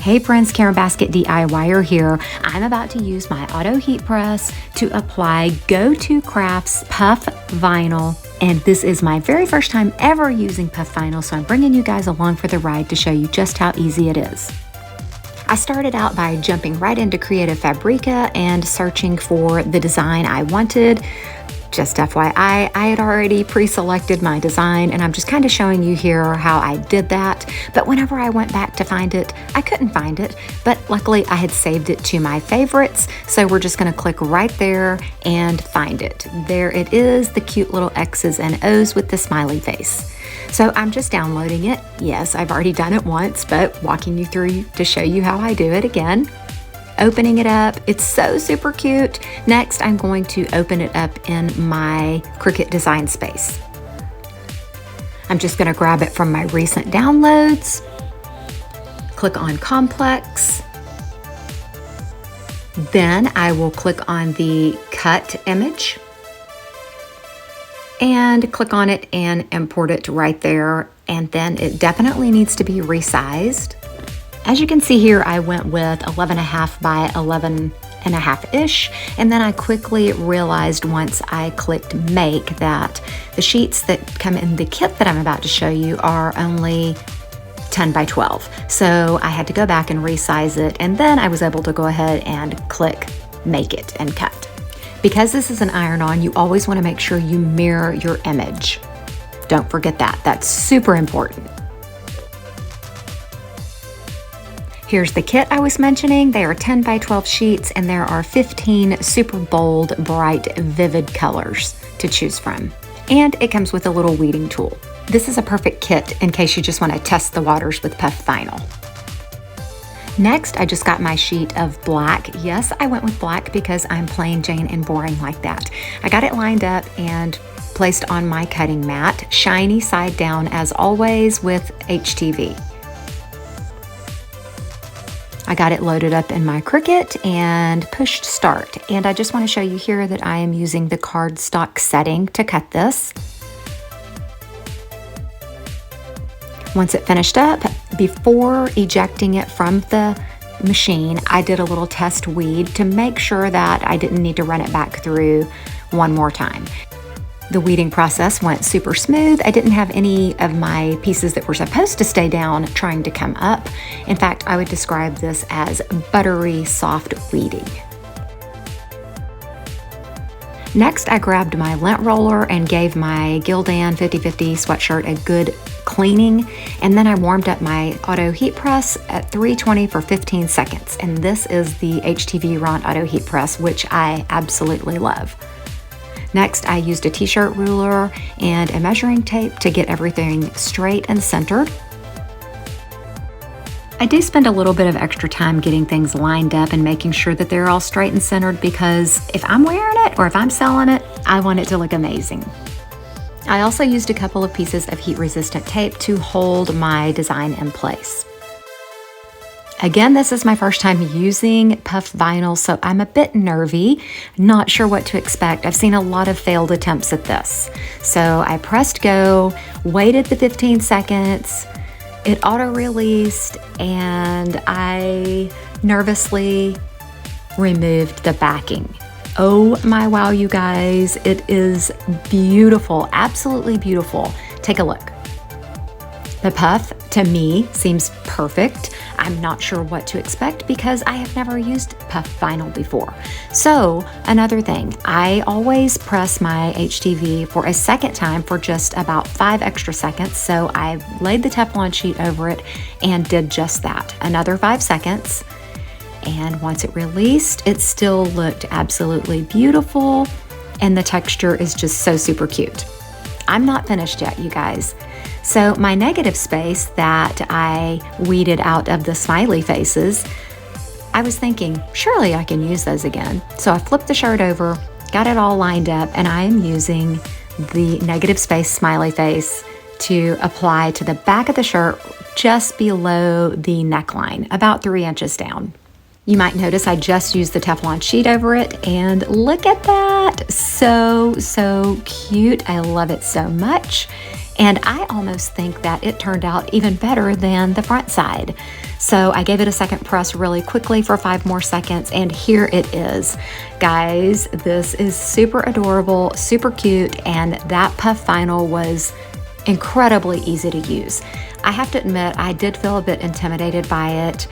Hey friends, Karen Baskett DIYer here. I'm about to use my auto heat press to apply Go2Craft's Puff Vinyl. And this is my very first time ever using Puff Vinyl, so I'm bringing you guys along for the ride to show you just how easy it is. I started out by jumping right into Creative Fabrica and searching for the design I wanted. Just FYI, I had already pre-selected my design, and I'm just kind of showing you here how I did that. But whenever I went back to find it, I couldn't find it, but luckily I had saved it to my favorites. So we're just gonna click right there and find it. There it is, the cute little X's and O's with the smiley face. So I'm just downloading it. Yes, I've already done it once, but walking you through to show you how I do it again. Opening it up, it's so super cute. Next, I'm going to open it up in my Cricut design space. I'm just gonna grab it from my recent downloads, click on Complex. Then I will click on the cut image and click on it and import it right there. And then it definitely needs to be resized. As you can see here, I went with 11.5 by 11.5-ish, and then I quickly realized once I clicked make that the sheets that come in the kit that I'm about to show you are only 10 by 12. So I had to go back and resize it, and then I was able to go ahead and click make it and cut. Because this is an iron-on, you always want to make sure you mirror your image. Don't forget that, that's super important. Here's the kit I was mentioning. They are 10 by 12 sheets, and there are 15 super bold, bright, vivid colors to choose from. And it comes with a little weeding tool. This is a perfect kit in case you just want to test the waters with Puff Vinyl. Next, I just got my sheet of black. Yes, I went with black because I'm plain Jane and boring like that. I got it lined up and placed on my cutting mat, shiny side down as always with HTV. I got it loaded up in my Cricut and pushed start. And I just want to show you here that I am using the cardstock setting to cut this. Once it finished up, before ejecting it from the machine, I did a little test weed to make sure that I didn't need to run it back through one more time. The weeding process went super smooth. I didn't have any of my pieces that were supposed to stay down trying to come up. In fact, I would describe this as buttery soft weeding. Next, I grabbed my lint roller and gave my Gildan 50/50 sweatshirt a good cleaning, and then I warmed up my auto heat press at 320 for 15 seconds. And this is the HTV Ron auto heat press, which I absolutely love. Next, I used a t-shirt ruler and a measuring tape to get everything straight and centered. I do spend a little bit of extra time getting things lined up and making sure that they're all straight and centered, because if I'm wearing it or if I'm selling it, I want it to look amazing. I also used a couple of pieces of heat-resistant tape to hold my design in place. Again, this is my first time using Puff Vinyl, so I'm a bit nervy, not sure what to expect. I've seen a lot of failed attempts at this. So I pressed go, waited the 15 seconds, it auto-released, and I nervously removed the backing. Oh my wow, you guys, it is beautiful, absolutely beautiful. Take a look. The puff, to me, seems perfect. I'm not sure what to expect because I have never used Puff Vinyl before. So another thing, I always press my HTV for a second time for just about 5 extra seconds. So I laid the Teflon sheet over it and did just that. Another 5 seconds. And once it released, it still looked absolutely beautiful. And the texture is just so super cute. I'm not finished yet, you guys. So my negative space that I weeded out of the smiley faces, I was thinking, surely I can use those again. So I flipped the shirt over, got it all lined up, and I am using the negative space smiley face to apply to the back of the shirt just below the neckline, about 3 inches down. You might notice I just used the Teflon sheet over it, and look at that. So cute. I love it so much. And I almost think that it turned out even better than the front side. So I gave it a second press really quickly for 5 more seconds, and here it is. Guys, this is super adorable, super cute, and that puff vinyl was incredibly easy to use. I have to admit, I did feel a bit intimidated by it.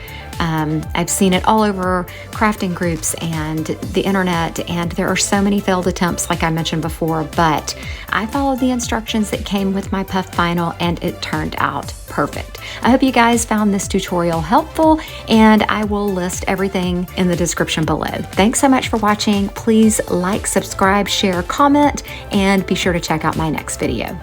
I've seen it all over crafting groups and the internet, and there are so many failed attempts like I mentioned before, but I followed the instructions that came with my puff vinyl and it turned out perfect. I hope you guys found this tutorial helpful, and I will list everything in the description below. Thanks so much for watching. Please like, subscribe, share, comment, and be sure to check out my next video.